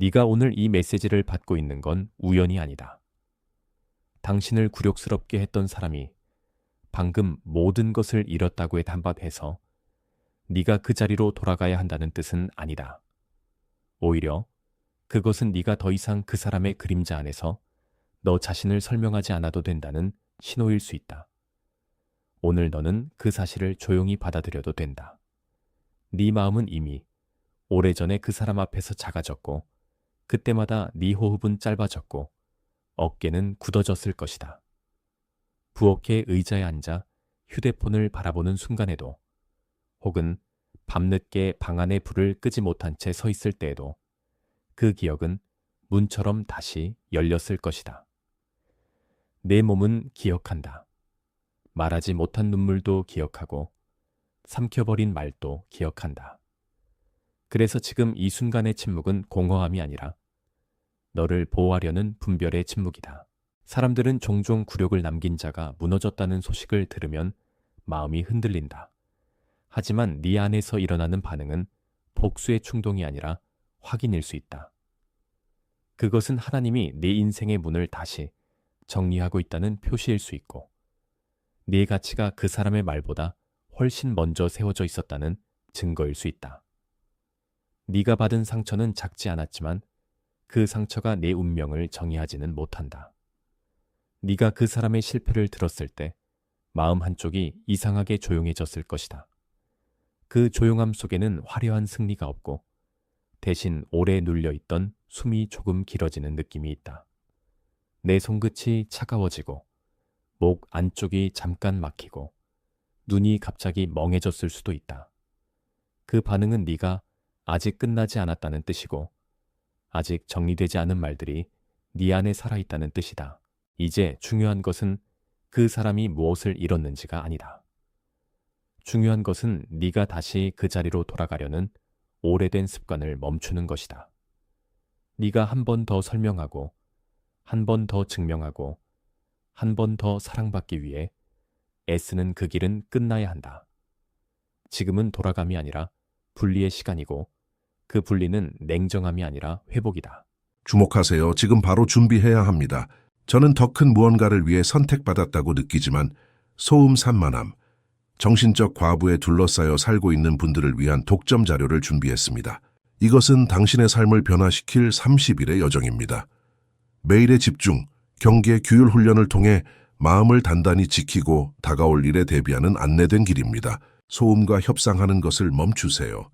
네가 오늘 이 메시지를 받고 있는 건 우연이 아니다. 당신을 굴욕스럽게 했던 사람이 방금 모든 것을 잃었다고 해서 네가 그 자리로 돌아가야 한다는 뜻은 아니다. 오히려 그것은 네가 더 이상 그 사람의 그림자 안에서 너 자신을 설명하지 않아도 된다는 신호일 수 있다. 오늘 너는 그 사실을 조용히 받아들여도 된다. 네 마음은 이미 오래전에 그 사람 앞에서 작아졌고 그때마다 네 호흡은 짧아졌고 어깨는 굳어졌을 것이다. 부엌의 의자에 앉아 휴대폰을 바라보는 순간에도 혹은 밤늦게 방 안의 불을 끄지 못한 채 서 있을 때에도 그 기억은 문처럼 다시 열렸을 것이다. 내 몸은 기억한다. 말하지 못한 눈물도 기억하고 삼켜버린 말도 기억한다. 그래서 지금 이 순간의 침묵은 공허함이 아니라 너를 보호하려는 분별의 침묵이다. 사람들은 종종 굴욕을 남긴 자가 무너졌다는 소식을 들으면 마음이 흔들린다. 하지만 네 안에서 일어나는 반응은 복수의 충동이 아니라 확인일 수 있다. 그것은 하나님이 네 인생의 문을 다시 정리하고 있다는 표시일 수 있고 네 가치가 그 사람의 말보다 훨씬 먼저 세워져 있었다는 증거일 수 있다. 네가 받은 상처는 작지 않았지만 그 상처가 내 운명을 정의하지는 못한다. 네가 그 사람의 실패를 들었을 때 마음 한쪽이 이상하게 조용해졌을 것이다. 그 조용함 속에는 화려한 승리가 없고 대신 오래 눌려있던 숨이 조금 길어지는 느낌이 있다. 내 손끝이 차가워지고 목 안쪽이 잠깐 막히고 눈이 갑자기 멍해졌을 수도 있다. 그 반응은 네가 아직 끝나지 않았다는 뜻이고 아직 정리되지 않은 말들이 네 안에 살아있다는 뜻이다. 이제 중요한 것은 그 사람이 무엇을 잃었는지가 아니다. 중요한 것은 네가 다시 그 자리로 돌아가려는 오래된 습관을 멈추는 것이다. 네가 한 번 더 설명하고 한 번 더 증명하고 한 번 더 사랑받기 위해 애쓰는 그 길은 끝나야 한다. 지금은 돌아감이 아니라 분리의 시간이고 그 분리는 냉정함이 아니라 회복이다. 주목하세요. 지금 바로 준비해야 합니다. 저는 더 큰 무언가를 위해 선택받았다고 느끼지만 소음 산만함, 정신적 과부에 둘러싸여 살고 있는 분들을 위한 독점 자료를 준비했습니다. 이것은 당신의 삶을 변화시킬 30일의 여정입니다. 매일의 집중, 경계, 규율 훈련을 통해 마음을 단단히 지키고 다가올 일에 대비하는 안내된 길입니다. 소음과 협상하는 것을 멈추세요.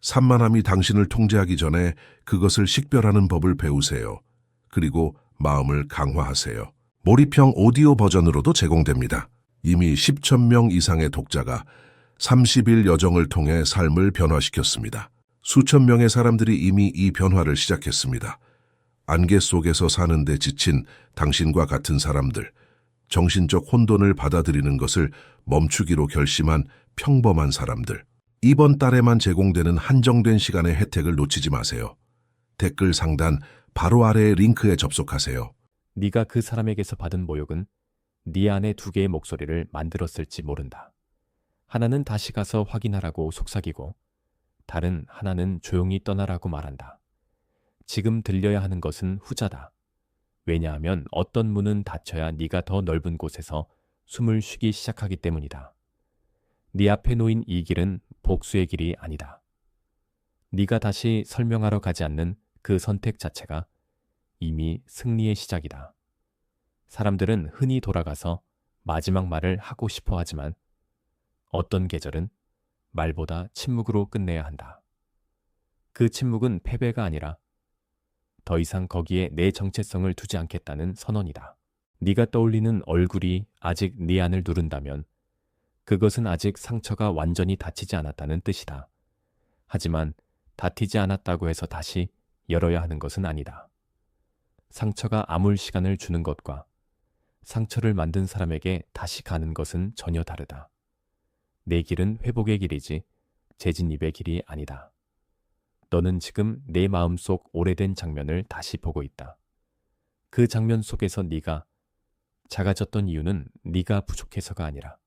산만함이 당신을 통제하기 전에 그것을 식별하는 법을 배우세요. 그리고 마음을 강화하세요. 몰입형 오디오 버전으로도 제공됩니다. 이미 10,000명 이상의 독자가 30일 여정을 통해 삶을 변화시켰습니다. 수천 명의 사람들이 이미 이 변화를 시작했습니다. 안개 속에서 사는데 지친 당신과 같은 사람들, 정신적 혼돈을 받아들이는 것을 멈추기로 결심한 평범한 사람들. 이번 달에만 제공되는 한정된 시간의 혜택을 놓치지 마세요. 댓글 상단 바로 아래의 링크에 접속하세요. 네가 그 사람에게서 받은 모욕은 네 안에 두 개의 목소리를 만들었을지 모른다. 하나는 다시 가서 확인하라고 속삭이고 다른 하나는 조용히 떠나라고 말한다. 지금 들려야 하는 것은 후자다. 왜냐하면 어떤 문은 닫혀야 네가 더 넓은 곳에서 숨을 쉬기 시작하기 때문이다. 네 앞에 놓인 이 길은 복수의 길이 아니다. 네가 다시 설명하러 가지 않는 그 선택 자체가 이미 승리의 시작이다. 사람들은 흔히 돌아가서 마지막 말을 하고 싶어 하지만 어떤 계절은 말보다 침묵으로 끝내야 한다. 그 침묵은 패배가 아니라 더 이상 거기에 내 정체성을 두지 않겠다는 선언이다. 네가 떠올리는 얼굴이 아직 네 안을 누른다면 그것은 아직 상처가 완전히 닫히지 않았다는 뜻이다. 하지만 닫히지 않았다고 해서 다시 열어야 하는 것은 아니다. 상처가 아물 시간을 주는 것과 상처를 만든 사람에게 다시 가는 것은 전혀 다르다. 내 길은 회복의 길이지 재진입의 길이 아니다. 너는 지금 내 마음속 오래된 장면을 다시 보고 있다. 그 장면 속에서 네가 작아졌던 이유는 네가 부족해서가 아니라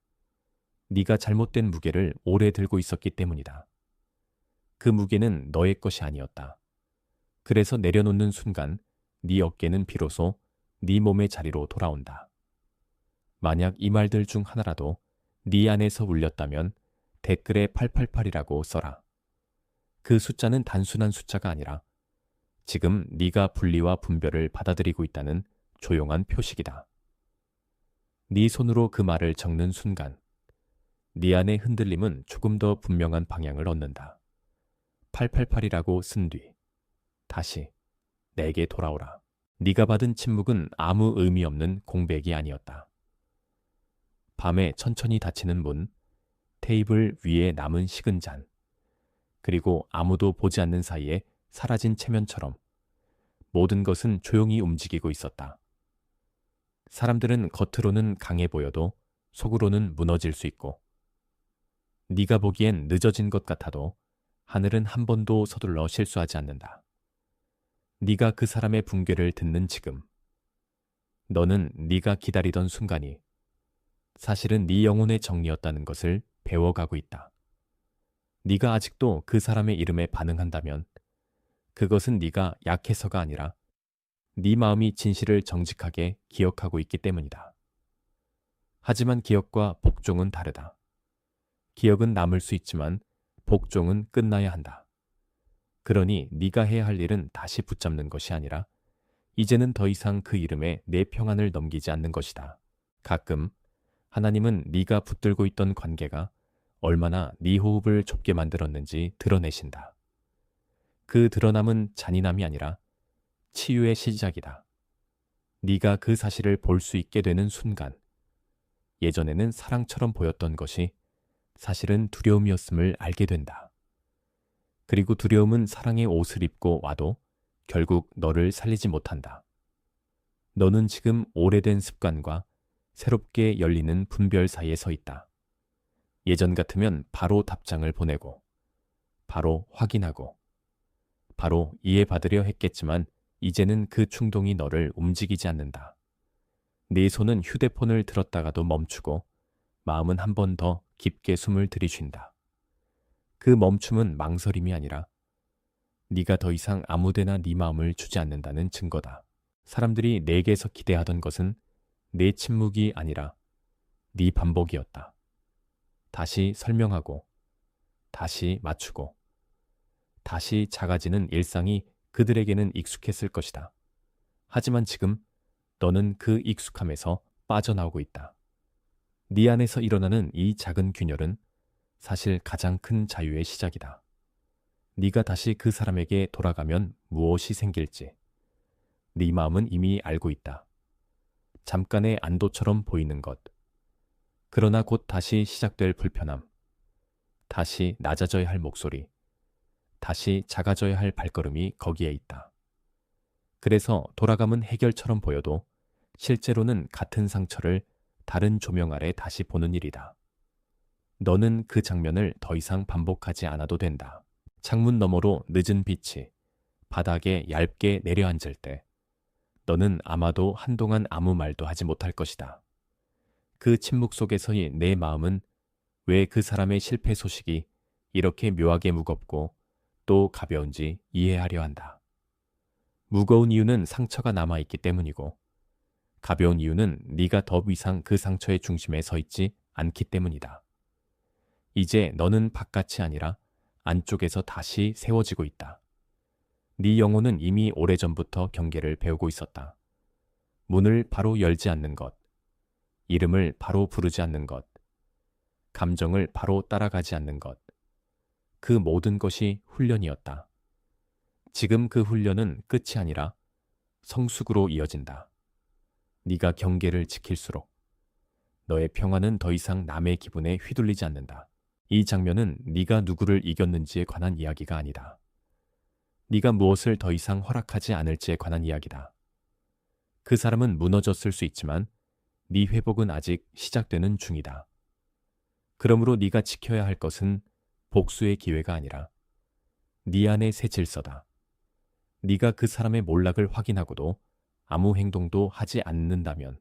네가 잘못된 무게를 오래 들고 있었기 때문이다. 그 무게는 너의 것이 아니었다. 그래서 내려놓는 순간 네 어깨는 비로소 네 몸의 자리로 돌아온다. 만약 이 말들 중 하나라도 네 안에서 울렸다면 댓글에 888이라고 써라. 그 숫자는 단순한 숫자가 아니라 지금 네가 분리와 분별을 받아들이고 있다는 조용한 표식이다. 네 손으로 그 말을 적는 순간 네 안의 흔들림은 조금 더 분명한 방향을 얻는다. 888이라고 쓴 뒤 다시 내게 돌아오라. 네가 받은 침묵은 아무 의미 없는 공백이 아니었다. 밤에 천천히 닫히는 문, 테이블 위에 남은 식은 잔, 그리고 아무도 보지 않는 사이에 사라진 체면처럼 모든 것은 조용히 움직이고 있었다. 사람들은 겉으로는 강해 보여도 속으로는 무너질 수 있고 네가 보기엔 늦어진 것 같아도 하늘은 한 번도 서둘러 실수하지 않는다. 네가 그 사람의 붕괴를 듣는 지금 너는 네가 기다리던 순간이 사실은 네 영혼의 정리였다는 것을 배워가고 있다. 네가 아직도 그 사람의 이름에 반응한다면 그것은 네가 약해서가 아니라 네 마음이 진실을 정직하게 기억하고 있기 때문이다. 하지만 기억과 복종은 다르다. 기억은 남을 수 있지만 복종은 끝나야 한다. 그러니 네가 해야 할 일은 다시 붙잡는 것이 아니라 이제는 더 이상 그 이름에 내 평안을 넘기지 않는 것이다. 가끔 하나님은 네가 붙들고 있던 관계가 얼마나 네 호흡을 좁게 만들었는지 드러내신다. 그 드러남은 잔인함이 아니라 치유의 시작이다. 네가 그 사실을 볼 수 있게 되는 순간 예전에는 사랑처럼 보였던 것이 사실은 두려움이었음을 알게 된다. 그리고 두려움은 사랑의 옷을 입고 와도 결국 너를 살리지 못한다. 너는 지금 오래된 습관과 새롭게 열리는 분별 사이에 서 있다. 예전 같으면 바로 답장을 보내고, 바로 확인하고, 바로 이해받으려 했겠지만 이제는 그 충동이 너를 움직이지 않는다. 네 손은 휴대폰을 들었다가도 멈추고 마음은 한 번 더 깊게 숨을 들이쉰다. 그 멈춤은 망설임이 아니라 네가 더 이상 아무데나 네 마음을 주지 않는다는 증거다. 사람들이 내게서 기대하던 것은 내 침묵이 아니라 네 반복이었다. 다시 설명하고, 다시 맞추고, 다시 작아지는 일상이 그들에게는 익숙했을 것이다. 하지만 지금 너는 그 익숙함에서 빠져나오고 있다. 네 안에서 일어나는 이 작은 균열은 사실 가장 큰 자유의 시작이다. 네가 다시 그 사람에게 돌아가면 무엇이 생길지 네 마음은 이미 알고 있다. 잠깐의 안도처럼 보이는 것. 그러나 곧 다시 시작될 불편함. 다시 낮아져야 할 목소리. 다시 작아져야 할 발걸음이 거기에 있다. 그래서 돌아감은 해결처럼 보여도 실제로는 같은 상처를 다른 조명 아래 다시 보는 일이다. 너는 그 장면을 더 이상 반복하지 않아도 된다. 창문 너머로 늦은 빛이 바닥에 얇게 내려앉을 때 너는 아마도 한동안 아무 말도 하지 못할 것이다. 그 침묵 속에서의 내 마음은 왜 그 사람의 실패 소식이 이렇게 묘하게 무겁고 또 가벼운지 이해하려 한다. 무거운 이유는 상처가 남아있기 때문이고 가벼운 이유는 네가 더 이상 그 상처의 중심에 서 있지 않기 때문이다. 이제 너는 바깥이 아니라 안쪽에서 다시 세워지고 있다. 네 영혼은 이미 오래전부터 경계를 배우고 있었다. 문을 바로 열지 않는 것, 이름을 바로 부르지 않는 것, 감정을 바로 따라가지 않는 것, 그 모든 것이 훈련이었다. 지금 그 훈련은 끝이 아니라 성숙으로 이어진다. 네가 경계를 지킬수록 너의 평화는 더 이상 남의 기분에 휘둘리지 않는다. 이 장면은 네가 누구를 이겼는지에 관한 이야기가 아니다. 네가 무엇을 더 이상 허락하지 않을지에 관한 이야기다. 그 사람은 무너졌을 수 있지만 네 회복은 아직 시작되는 중이다. 그러므로 네가 지켜야 할 것은 복수의 기회가 아니라 네 안의 새 질서다. 네가 그 사람의 몰락을 확인하고도 아무 행동도 하지 않는다면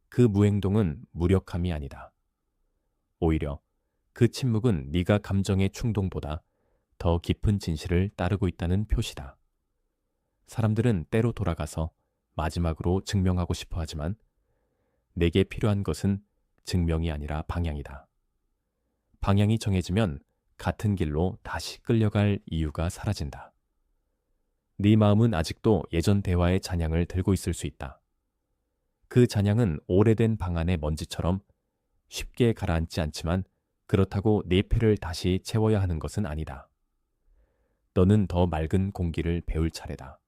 그 무행동은 무력함이 아니다. 오히려 그 침묵은 네가 감정의 충동보다 더 깊은 진실을 따르고 있다는 표시다. 사람들은 때로 돌아가서 마지막으로 증명하고 싶어 하지만 내게 필요한 것은 증명이 아니라 방향이다. 방향이 정해지면 같은 길로 다시 끌려갈 이유가 사라진다. 네 마음은 아직도 예전 대화의 잔향을 들고 있을 수 있다. 그 잔향은 오래된 방 안의 먼지처럼 쉽게 가라앉지 않지만 그렇다고 네 폐를 다시 채워야 하는 것은 아니다. 너는 더 맑은 공기를 배울 차례다.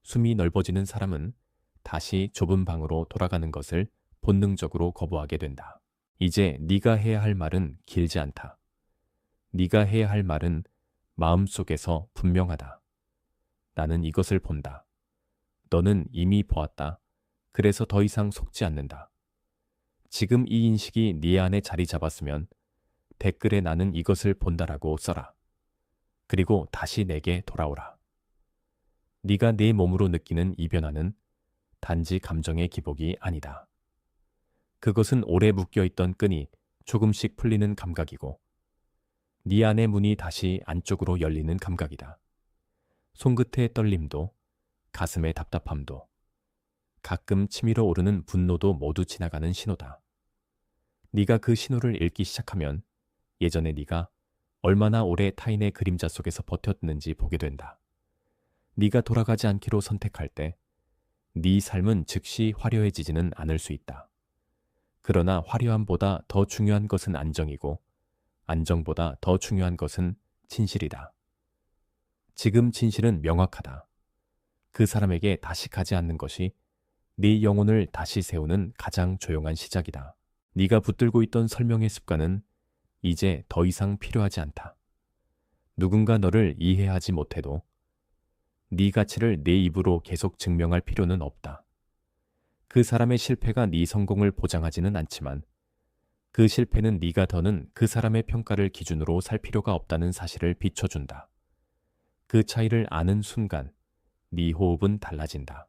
숨이 넓어지는 사람은 다시 좁은 방으로 돌아가는 것을 본능적으로 거부하게 된다. 이제 네가 해야 할 말은 길지 않다. 네가 해야 할 말은 마음속에서 분명하다. 나는 이것을 본다. 너는 이미 보았다. 그래서 더 이상 속지 않는다. 지금 이 인식이 네 안에 자리 잡았으면 댓글에 나는 이것을 본다라고 써라. 그리고 다시 내게 돌아오라. 네가 네 몸으로 느끼는 이 변화는 단지 감정의 기복이 아니다. 그것은 오래 묶여있던 끈이 조금씩 풀리는 감각이고 네 안의 문이 다시 안쪽으로 열리는 감각이다. 손끝의 떨림도 가슴의 답답함도 가끔 치밀어 오르는 분노도 모두 지나가는 신호다. 네가 그 신호를 읽기 시작하면 예전에 네가 얼마나 오래 타인의 그림자 속에서 버텼는지 보게 된다. 네가 돌아가지 않기로 선택할 때 네 삶은 즉시 화려해지지는 않을 수 있다. 그러나 화려함보다 더 중요한 것은 안정이고 안정보다 더 중요한 것은 진실이다. 지금 진실은 명확하다. 그 사람에게 다시 가지 않는 것이 네 영혼을 다시 세우는 가장 조용한 시작이다. 네가 붙들고 있던 설명의 습관은 이제 더 이상 필요하지 않다. 누군가 너를 이해하지 못해도 네 가치를 내 입으로 계속 증명할 필요는 없다. 그 사람의 실패가 네 성공을 보장하지는 않지만 그 실패는 네가 더는 그 사람의 평가를 기준으로 살 필요가 없다는 사실을 비춰준다. 그 차이를 아는 순간 네 호흡은 달라진다.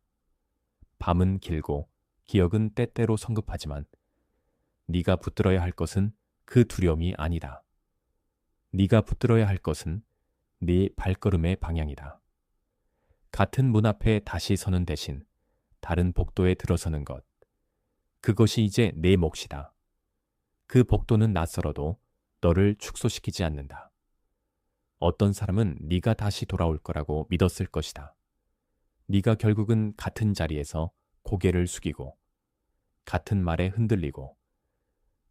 밤은 길고 기억은 때때로 성급하지만 네가 붙들어야 할 것은 그 두려움이 아니다. 네가 붙들어야 할 것은 네 발걸음의 방향이다. 같은 문 앞에 다시 서는 대신 다른 복도에 들어서는 것. 그것이 이제 내 몫이다. 그 복도는 낯설어도 너를 축소시키지 않는다. 어떤 사람은 네가 다시 돌아올 거라고 믿었을 것이다. 네가 결국은 같은 자리에서 고개를 숙이고 같은 말에 흔들리고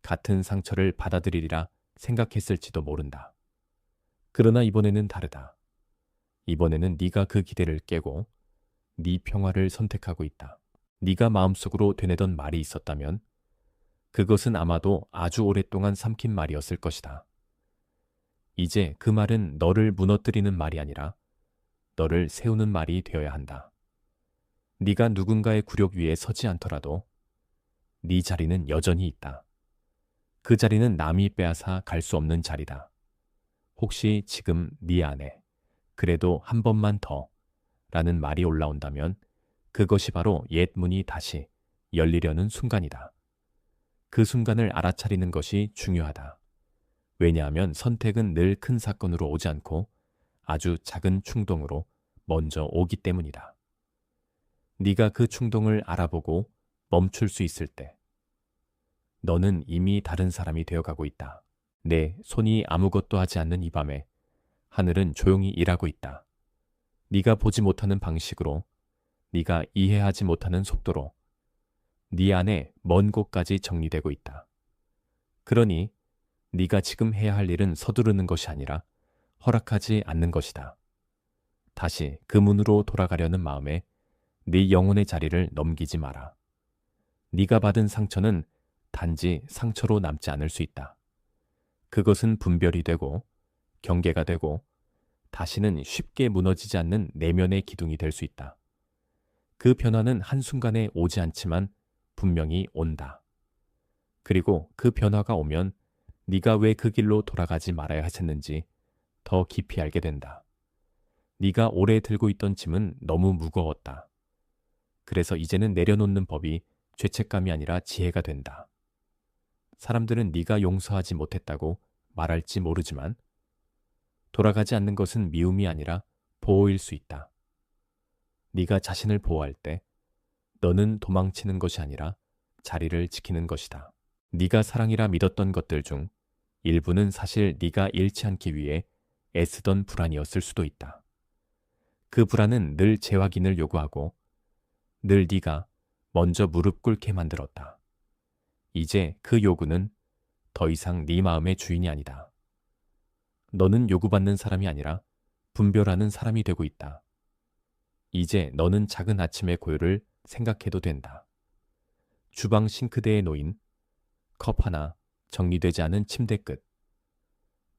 같은 상처를 받아들이리라 생각했을지도 모른다. 그러나 이번에는 다르다. 이번에는 네가 그 기대를 깨고 네 평화를 선택하고 있다. 네가 마음속으로 되뇌던 말이 있었다면 그것은 아마도 아주 오랫동안 삼킨 말이었을 것이다. 이제 그 말은 너를 무너뜨리는 말이 아니라 너를 세우는 말이 되어야 한다. 네가 누군가의 굴욕 위에 서지 않더라도 네 자리는 여전히 있다. 그 자리는 남이 빼앗아 갈 수 없는 자리다. 혹시 지금 네 안에 그래도 한 번만 더 라는 말이 올라온다면 그것이 바로 옛 문이 다시 열리려는 순간이다. 그 순간을 알아차리는 것이 중요하다. 왜냐하면 선택은 늘 큰 사건으로 오지 않고 아주 작은 충동으로 먼저 오기 때문이다. 네가 그 충동을 알아보고 멈출 수 있을 때 너는 이미 다른 사람이 되어가고 있다. 내 손이 아무것도 하지 않는 이 밤에 하늘은 조용히 일하고 있다. 네가 보지 못하는 방식으로, 네가 이해하지 못하는 속도로 네 안에 먼 곳까지 정리되고 있다. 그러니 네가 지금 해야 할 일은 서두르는 것이 아니라 허락하지 않는 것이다. 다시 그 문으로 돌아가려는 마음에 네 영혼의 자리를 넘기지 마라. 네가 받은 상처는 단지 상처로 남지 않을 수 있다. 그것은 분별이 되고 경계가 되고 다시는 쉽게 무너지지 않는 내면의 기둥이 될 수 있다. 그 변화는 한순간에 오지 않지만 분명히 온다. 그리고 그 변화가 오면 네가 왜 그 길로 돌아가지 말아야 했는지 더 깊이 알게 된다. 네가 오래 들고 있던 짐은 너무 무거웠다. 그래서 이제는 내려놓는 법이 죄책감이 아니라 지혜가 된다. 사람들은 네가 용서하지 못했다고 말할지 모르지만 돌아가지 않는 것은 미움이 아니라 보호일 수 있다. 네가 자신을 보호할 때 너는 도망치는 것이 아니라 자리를 지키는 것이다. 네가 사랑이라 믿었던 것들 중 일부는 사실 네가 잃지 않기 위해 애쓰던 불안이었을 수도 있다. 그 불안은 늘 재확인을 요구하고 늘 네가 먼저 무릎 꿇게 만들었다. 이제 그 요구는 더 이상 네 마음의 주인이 아니다. 너는 요구받는 사람이 아니라 분별하는 사람이 되고 있다. 이제 너는 작은 아침의 고요를 생각해도 된다. 주방 싱크대에 놓인 컵 하나, 정리되지 않은 침대 끝,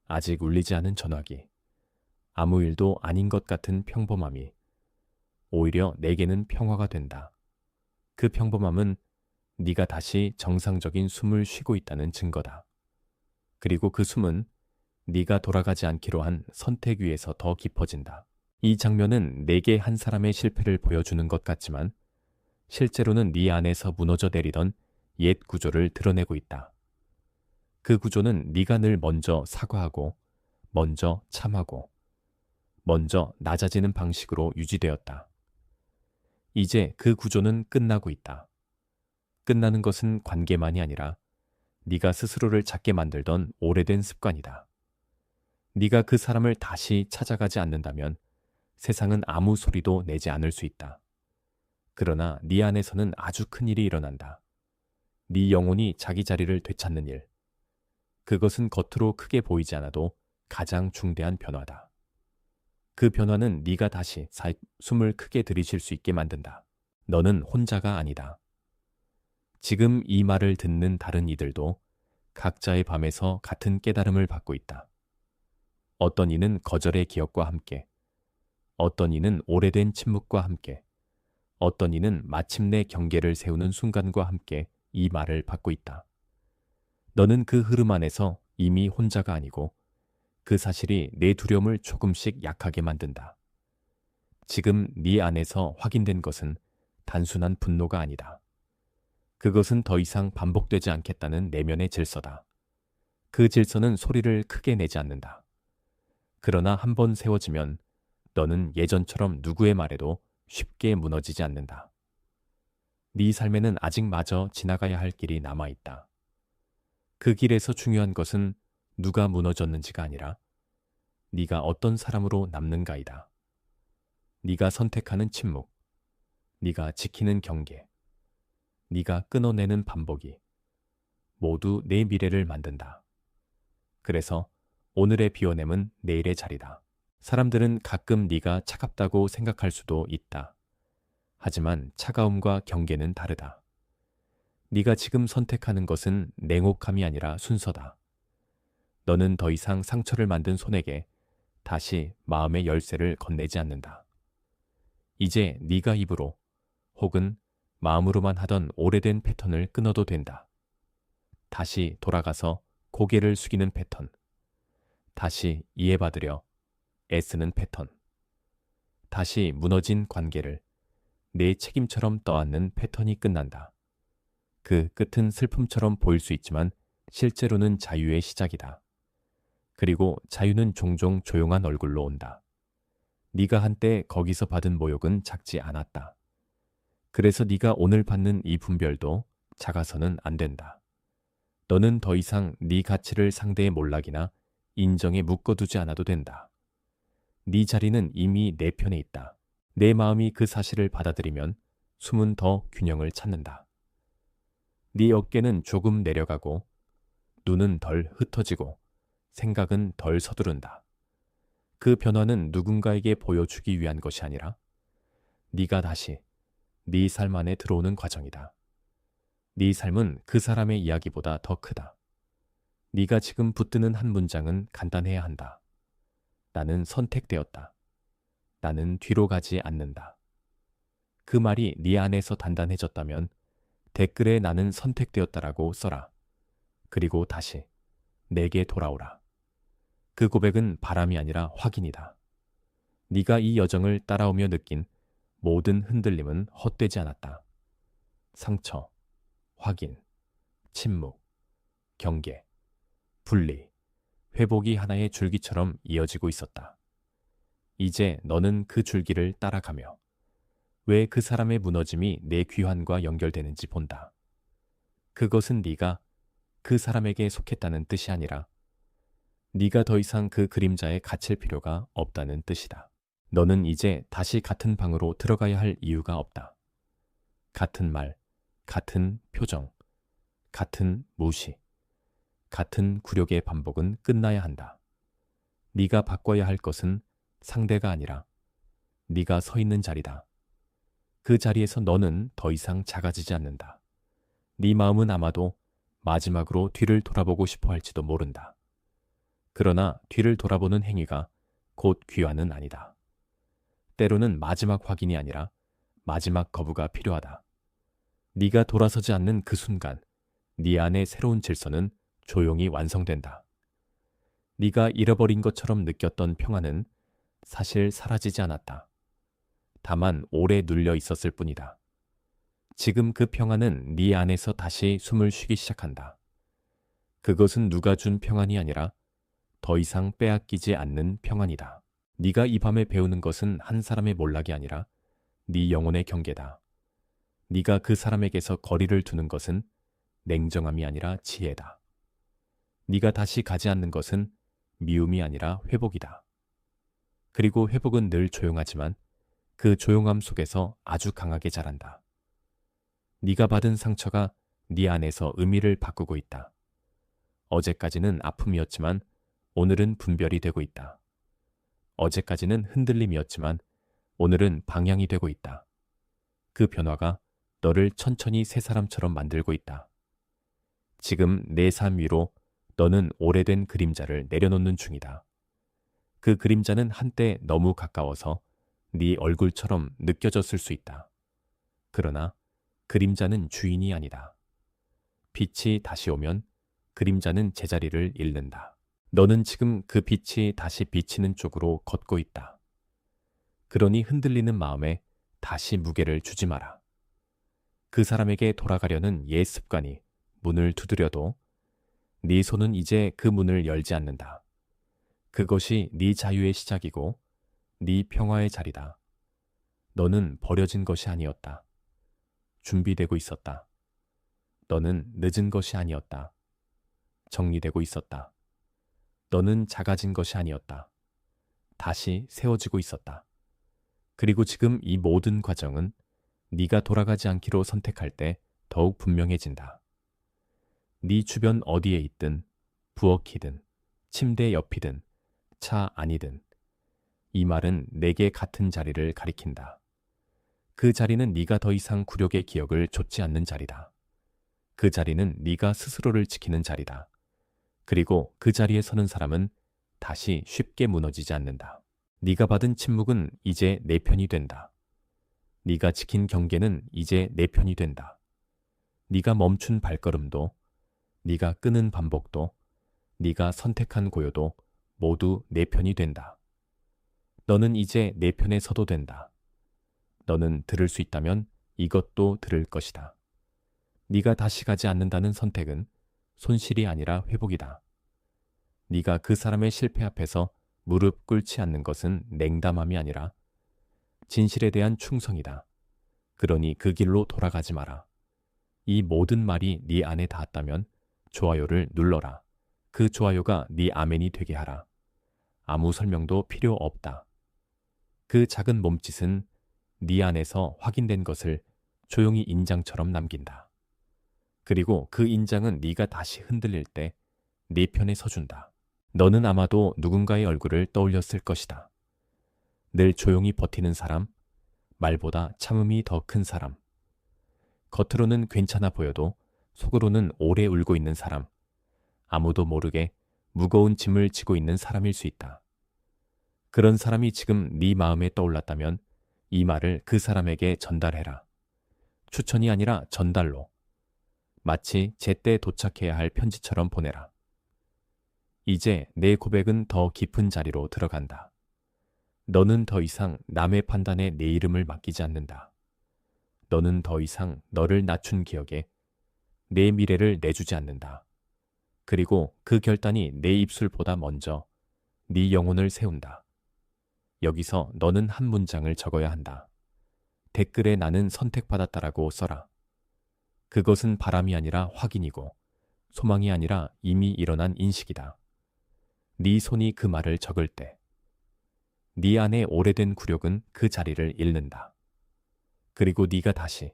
아직 울리지 않은 전화기, 아무 일도 아닌 것 같은 평범함이 오히려 내게는 평화가 된다. 그 평범함은 네가 다시 정상적인 숨을 쉬고 있다는 증거다. 그리고 그 숨은 네가 돌아가지 않기로 한 선택 위에서 더 깊어진다. 이 장면은 내게 한 사람의 실패를 보여주는 것 같지만 실제로는 네 안에서 무너져 내리던 옛 구조를 드러내고 있다. 그 구조는 네가 늘 먼저 사과하고 먼저 참하고 먼저 낮아지는 방식으로 유지되었다. 이제 그 구조는 끝나고 있다. 끝나는 것은 관계만이 아니라 네가 스스로를 찾게 만들던 오래된 습관이다. 네가 그 사람을 다시 찾아가지 않는다면 세상은 아무 소리도 내지 않을 수 있다. 그러나 네 안에서는 아주 큰 일이 일어난다. 네 영혼이 자기 자리를 되찾는 일. 그것은 겉으로 크게 보이지 않아도 가장 중대한 변화다. 그 변화는 네가 다시 숨을 크게 들이쉴 수 있게 만든다. 너는 혼자가 아니다. 지금 이 말을 듣는 다른 이들도 각자의 밤에서 같은 깨달음을 받고 있다. 어떤 이는 거절의 기억과 함께, 어떤 이는 오래된 침묵과 함께, 어떤 이는 마침내 경계를 세우는 순간과 함께 이 말을 받고 있다. 너는 그 흐름 안에서 이미 혼자가 아니고 그 사실이 내 두려움을 조금씩 약하게 만든다. 지금 네 안에서 확인된 것은 단순한 분노가 아니다. 그것은 더 이상 반복되지 않겠다는 내면의 질서다. 그 질서는 소리를 크게 내지 않는다. 그러나 한번 세워지면 너는 예전처럼 누구의 말에도 쉽게 무너지지 않는다. 네 삶에는 아직 마저 지나가야 할 길이 남아있다. 그 길에서 중요한 것은 누가 무너졌는지가 아니라 네가 어떤 사람으로 남는가이다. 네가 선택하는 침묵, 네가 지키는 경계, 네가 끊어내는 반복이 모두 내 미래를 만든다. 그래서 오늘의 비워냄은 내일의 자리다. 사람들은 가끔 네가 차갑다고 생각할 수도 있다. 하지만 차가움과 경계는 다르다. 네가 지금 선택하는 것은 냉혹함이 아니라 순서다. 너는 더 이상 상처를 만든 손에게 다시 마음의 열쇠를 건네지 않는다. 이제 네가 입으로 혹은 마음으로만 하던 오래된 패턴을 끊어도 된다. 다시 돌아가서 고개를 숙이는 패턴. 다시 이해받으려 애쓰는 패턴. 다시 무너진 관계를 내 책임처럼 떠안는 패턴이 끝난다. 그 끝은 슬픔처럼 보일 수 있지만 실제로는 자유의 시작이다. 그리고 자유는 종종 조용한 얼굴로 온다. 네가 한때 거기서 받은 모욕은 작지 않았다. 그래서 네가 오늘 받는 이 분별도 작아서는 안 된다. 너는 더 이상 네 가치를 상대의 몰락이나 인정에 묶어두지 않아도 된다. 네 자리는 이미 내 편에 있다. 내 마음이 그 사실을 받아들이면 숨은 더 균형을 찾는다. 네 어깨는 조금 내려가고 눈은 덜 흩어지고 생각은 덜 서두른다. 그 변화는 누군가에게 보여주기 위한 것이 아니라 네가 다시 네 삶 안에 들어오는 과정이다. 네 삶은 그 사람의 이야기보다 더 크다. 네가 지금 붙드는 한 문장은 간단해야 한다. 나는 선택되었다. 나는 뒤로 가지 않는다. 그 말이 네 안에서 단단해졌다면 댓글에 나는 선택되었다라고 써라. 그리고 다시 내게 돌아오라. 그 고백은 바람이 아니라 확인이다. 네가 이 여정을 따라오며 느낀 모든 흔들림은 헛되지 않았다. 상처, 확인, 침묵, 경계, 분리, 회복이 하나의 줄기처럼 이어지고 있었다. 이제 너는 그 줄기를 따라가며 왜 그 사람의 무너짐이 내 귀환과 연결되는지 본다. 그것은 네가 그 사람에게 속했다는 뜻이 아니라 네가 더 이상 그 그림자에 갇힐 필요가 없다는 뜻이다. 너는 이제 다시 같은 방으로 들어가야 할 이유가 없다. 같은 말, 같은 표정, 같은 무시, 같은 굴욕의 반복은 끝나야 한다. 네가 바꿔야 할 것은 상대가 아니라 네가 서 있는 자리다. 그 자리에서 너는 더 이상 작아지지 않는다. 네 마음은 아마도 마지막으로 뒤를 돌아보고 싶어 할지도 모른다. 그러나 뒤를 돌아보는 행위가 곧 귀환은 아니다. 때로는 마지막 확인이 아니라 마지막 거부가 필요하다. 네가 돌아서지 않는 그 순간 네 안의 새로운 질서는 조용히 완성된다. 네가 잃어버린 것처럼 느꼈던 평안은 사실 사라지지 않았다. 다만 오래 눌려 있었을 뿐이다. 지금 그 평안은 네 안에서 다시 숨을 쉬기 시작한다. 그것은 누가 준 평안이 아니라 더 이상 빼앗기지 않는 평안이다. 네가 이 밤에 배우는 것은 한 사람의 몰락이 아니라 네 영혼의 경계다. 네가 그 사람에게서 거리를 두는 것은 냉정함이 아니라 지혜다. 네가 다시 가지 않는 것은 미움이 아니라 회복이다. 그리고 회복은 늘 조용하지만 그 조용함 속에서 아주 강하게 자란다. 네가 받은 상처가 네 안에서 의미를 바꾸고 있다. 어제까지는 아픔이었지만 오늘은 분별이 되고 있다. 어제까지는 흔들림이었지만 오늘은 방향이 되고 있다. 그 변화가 너를 천천히 새 사람처럼 만들고 있다. 지금 내 삶 위로 너는 오래된 그림자를 내려놓는 중이다. 그 그림자는 한때 너무 가까워서 네 얼굴처럼 느껴졌을 수 있다. 그러나 그림자는 주인이 아니다. 빛이 다시 오면 그림자는 제자리를 잃는다. 너는 지금 그 빛이 다시 비치는 쪽으로 걷고 있다. 그러니 흔들리는 마음에 다시 무게를 주지 마라. 그 사람에게 돌아가려는 옛 습관이 문을 두드려도 네 손은 이제 그 문을 열지 않는다. 그것이 네 자유의 시작이고 네 평화의 자리다. 너는 버려진 것이 아니었다. 준비되고 있었다. 너는 늦은 것이 아니었다. 정리되고 있었다. 너는 작아진 것이 아니었다. 다시 세워지고 있었다. 그리고 지금 이 모든 과정은 네가 돌아가지 않기로 선택할 때 더욱 분명해진다. 네 주변 어디에 있든, 부엌이든, 침대 옆이든, 차 안이든, 이 말은 내게 같은 자리를 가리킨다. 그 자리는 네가 더 이상 굴욕의 기억을 좇지 않는 자리다. 그 자리는 네가 스스로를 지키는 자리다. 그리고 그 자리에 서는 사람은 다시 쉽게 무너지지 않는다. 네가 받은 침묵은 이제 내 편이 된다. 네가 지킨 경계는 이제 내 편이 된다. 네가 멈춘 발걸음도, 네가 끊은 반복도, 네가 선택한 고요도 모두 내 편이 된다. 너는 이제 내 편에 서도 된다. 너는 들을 수 있다면 이것도 들을 것이다. 네가 다시 가지 않는다는 선택은 손실이 아니라 회복이다. 네가 그 사람의 실패 앞에서 무릎 꿇지 않는 것은 냉담함이 아니라 진실에 대한 충성이다. 그러니 그 길로 돌아가지 마라. 이 모든 말이 네 안에 닿았다면 좋아요를 눌러라. 그 좋아요가 네 아멘이 되게 하라. 아무 설명도 필요 없다. 그 작은 몸짓은 네 안에서 확인된 것을 조용히 인장처럼 남긴다. 그리고 그 인장은 네가 다시 흔들릴 때 네 편에 서준다. 너는 아마도 누군가의 얼굴을 떠올렸을 것이다. 늘 조용히 버티는 사람, 말보다 참음이 더 큰 사람. 겉으로는 괜찮아 보여도 속으로는 오래 울고 있는 사람. 아무도 모르게 무거운 짐을 지고 있는 사람일 수 있다. 그런 사람이 지금 네 마음에 떠올랐다면 이 말을 그 사람에게 전달해라. 추천이 아니라 전달로. 마치 제때 도착해야 할 편지처럼 보내라. 이제 내 고백은 더 깊은 자리로 들어간다. 너는 더 이상 남의 판단에 내 이름을 맡기지 않는다. 너는 더 이상 너를 낮춘 기억에 내 미래를 내주지 않는다. 그리고 그 결단이 내 입술보다 먼저 네 영혼을 세운다. 여기서 너는 한 문장을 적어야 한다. 댓글에 나는 선택받았다라고 써라. 그것은 바람이 아니라 확인이고 소망이 아니라 이미 일어난 인식이다. 네 손이 그 말을 적을 때 네 안에 오래된 굴욕은 그 자리를 잃는다. 그리고 네가 다시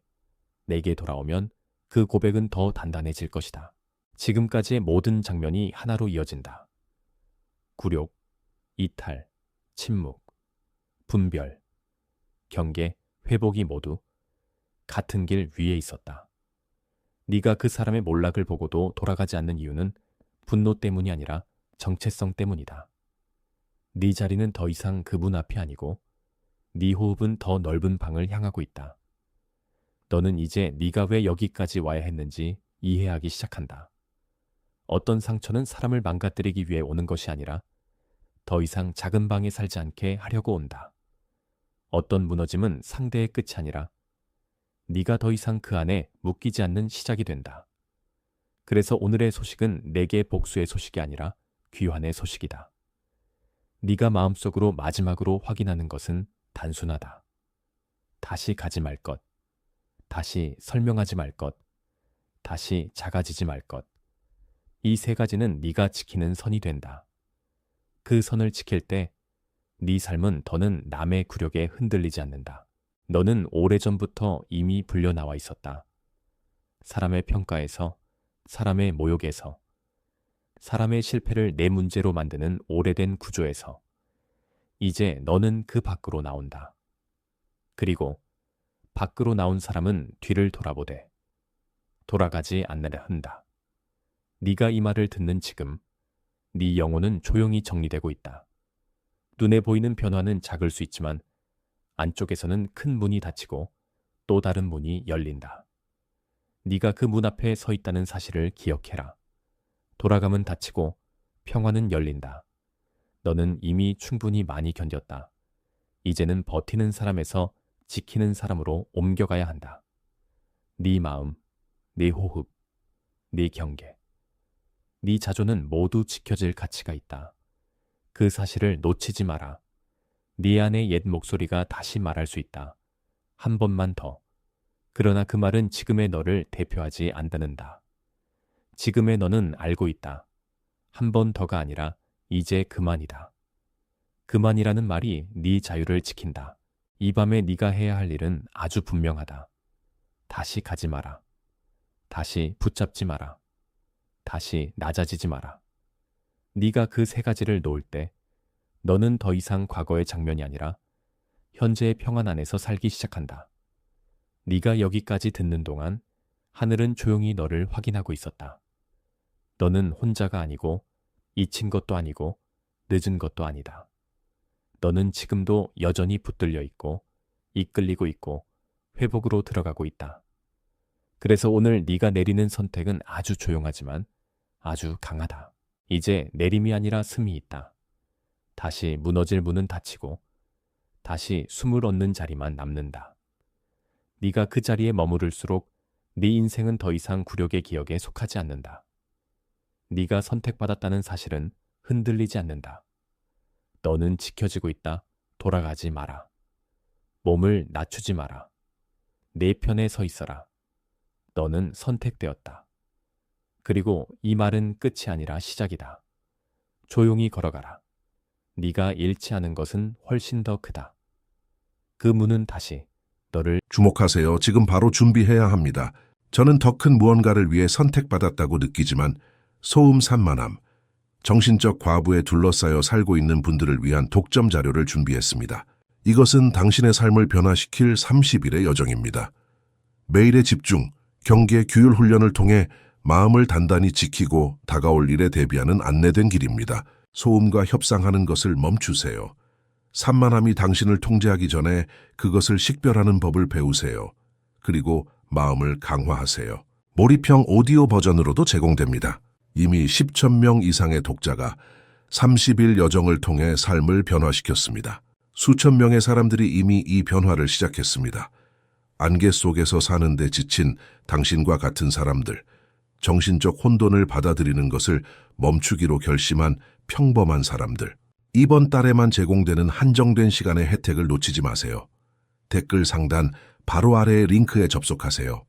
내게 돌아오면 그 고백은 더 단단해질 것이다. 지금까지의 모든 장면이 하나로 이어진다. 굴욕, 이탈, 침묵, 분별, 경계, 회복이 모두 같은 길 위에 있었다. 네가 그 사람의 몰락을 보고도 돌아가지 않는 이유는 분노 때문이 아니라 정체성 때문이다. 네 자리는 더 이상 그분 앞이 아니고 네 호흡은 더 넓은 방을 향하고 있다. 너는 이제 네가 왜 여기까지 와야 했는지 이해하기 시작한다. 어떤 상처는 사람을 망가뜨리기 위해 오는 것이 아니라 더 이상 작은 방에 살지 않게 하려고 온다. 어떤 무너짐은 상대의 끝이 아니라 네가 더 이상 그 안에 묶이지 않는 시작이 된다. 그래서 오늘의 소식은 내게 복수의 소식이 아니라 귀환의 소식이다. 네가 마음속으로 마지막으로 확인하는 것은 단순하다. 다시 가지 말 것, 다시 설명하지 말 것, 다시 작아지지 말 것. 이 세 가지는 네가 지키는 선이 된다. 그 선을 지킬 때 네 삶은 더는 남의 굴욕에 흔들리지 않는다. 너는 오래전부터 이미 불려나와 있었다. 사람의 평가에서, 사람의 모욕에서, 사람의 실패를 내 문제로 만드는 오래된 구조에서 이제 너는 그 밖으로 나온다. 그리고 밖으로 나온 사람은 뒤를 돌아보되 돌아가지 않으려 한다. 네가 이 말을 듣는 지금 네 영혼은 조용히 정리되고 있다. 눈에 보이는 변화는 작을 수 있지만 안쪽에서는 큰 문이 닫히고 또 다른 문이 열린다. 네가 그 문 앞에 서 있다는 사실을 기억해라. 돌아감은 닫히고 평화는 열린다. 너는 이미 충분히 많이 견뎠다. 이제는 버티는 사람에서 지키는 사람으로 옮겨가야 한다. 네 마음, 네 호흡, 네 경계, 네 자존은 모두 지켜질 가치가 있다. 그 사실을 놓치지 마라. 네 안의 옛 목소리가 다시 말할 수 있다. 한 번만 더. 그러나 그 말은 지금의 너를 대표하지 않는다. 지금의 너는 알고 있다. 한 번 더가 아니라 이제 그만이다. 그만이라는 말이 네 자유를 지킨다. 이 밤에 네가 해야 할 일은 아주 분명하다. 다시 가지 마라. 다시 붙잡지 마라. 다시 낮아지지 마라. 네가 그 세 가지를 놓을 때 너는 더 이상 과거의 장면이 아니라 현재의 평안 안에서 살기 시작한다. 네가 여기까지 듣는 동안 하늘은 조용히 너를 확인하고 있었다. 너는 혼자가 아니고 잊힌 것도 아니고 늦은 것도 아니다. 너는 지금도 여전히 붙들려 있고 이끌리고 있고 회복으로 들어가고 있다. 그래서 오늘 네가 내리는 선택은 아주 조용하지만 아주 강하다. 이제 내림이 아니라 슴이 있다. 다시 무너질 문은 닫히고 다시 숨을 얻는 자리만 남는다. 네가 그 자리에 머무를수록 네 인생은 더 이상 굴욕의 기억에 속하지 않는다. 네가 선택받았다는 사실은 흔들리지 않는다. 너는 지켜지고 있다. 돌아가지 마라. 몸을 낮추지 마라. 내 편에 서 있어라. 너는 선택되었다. 그리고 이 말은 끝이 아니라 시작이다. 조용히 걸어가라. 네가 잃지 않은 것은 훨씬 더 크다. 그 문은 다시 너를 주목하세요. 지금 바로 준비해야 합니다. 저는 더 큰 무언가를 위해 선택받았다고 느끼지만 소음 산만함, 정신적 과부에 둘러싸여 살고 있는 분들을 위한 독점 자료를 준비했습니다. 이것은 당신의 삶을 변화시킬 30일의 여정입니다. 매일의 집중, 경계, 규율 훈련을 통해 마음을 단단히 지키고 다가올 일에 대비하는 안내된 길입니다. 소음과 협상하는 것을 멈추세요. 산만함이 당신을 통제하기 전에 그것을 식별하는 법을 배우세요. 그리고 마음을 강화하세요. 몰입형 오디오 버전으로도 제공됩니다. 이미 10,000명 이상의 독자가 30일 여정을 통해 삶을 변화시켰습니다. 수천 명의 사람들이 이미 이 변화를 시작했습니다. 안개 속에서 사는데 지친 당신과 같은 사람들, 정신적 혼돈을 받아들이는 것을 멈추기로 결심한 평범한 사람들. 이번 달에만 제공되는 한정된 시간의 혜택을 놓치지 마세요. 댓글 상단 바로 아래의 링크에 접속하세요.